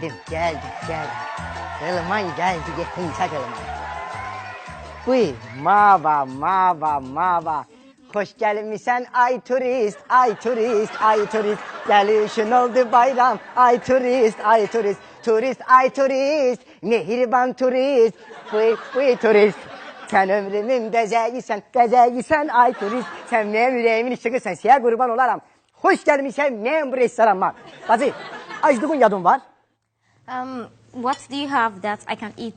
Geldim. Kılman geldi, yetince kılman. Buyur, mava. Hoş gelmişsen ay turist. Gelişin oldu bayram, ay turist. Mehriban turist. Buyur turist. Sen ömrümün bezeyisen ay turist. Sen benim yüreğimin ışıkısın, size kurban olaram. Hoş gelmişsen benim bu restoranıma. Bacı, acıdığın yadın var. What do you have that I can eat?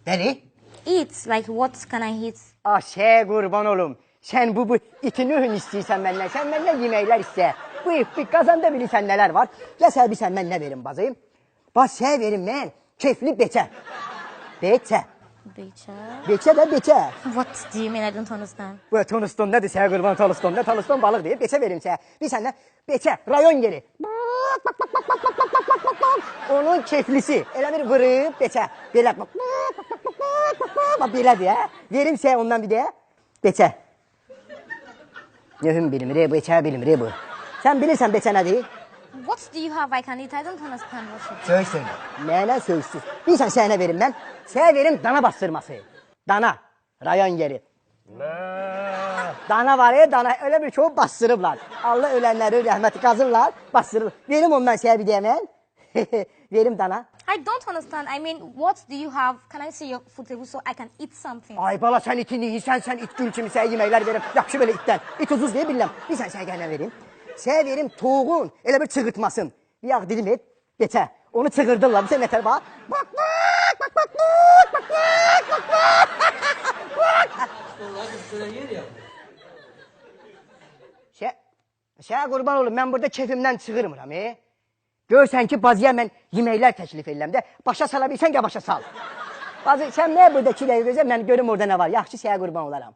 Beni? Eat, like what can I eat? Şey kurban olum. Sen bu itin ühün istiyorsan benden. Sen benden yemekler iste. Bu kazanda bilirsen neler var. Ya sen bir sen ben ne verin bazayım? Bak sen verin ben. Keyifli beçe. Becha? Beçe. What do you mean? I don't understand. Bu Tunus'tan nedir sen kurban Tunus'tan? Ne Tunus'tan balık değil. Beçe verim sen. Bir senden beçe. Rayon yeri. Onun keyiflisi. Elə bir vırıp beçe. Belə. Bak belə diye. Verim sen ondan bir de. Beçe. Nöhüm bilimri, beçe bilimri bu. Sen bilirsen beçe ne değil? What do you have I can eat? I don't understand what you Söz söyle. Neyine sözsüz. Bilirsen sana verim ben. Sana verim dana bastırması. Dana. Rayon yeri. Dana var ya dana. Öyle bir çoğu bastırırlar. Allah ölenleri rahmeti kazırlar. Bastırırlar. Verim ondan sana bir demen. Verim dana. I don't understand. I mean, what do you have? Can I see your food table so I can eat something? Ay bala sen itini yiysen sen it gül kimi sen yemekler verim. Yakşı böyle itten. İt uzuz diye bilmem. Bir sen gene vereyim. Sana verim toğun. Öyle bir çıgırtmasın. Bir yağ dilim et. Geçe. Onu çıgırdırlar. Bir sen yeter bak. Bak. Şey kurban olun ben burada keyfimden çıkırmıram. Görsen ki bazıya ben yemekler teklif edirəm de. Başa salabilsen ya başa sal. Bazı sen ne buradakileri görsen ben görüm orada ne var. Yaxşı şeye kurban olaram.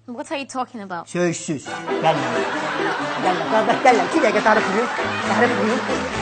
What are you talking about? Sözsüz. Gel. Gel. 2 dakika tarif buyur.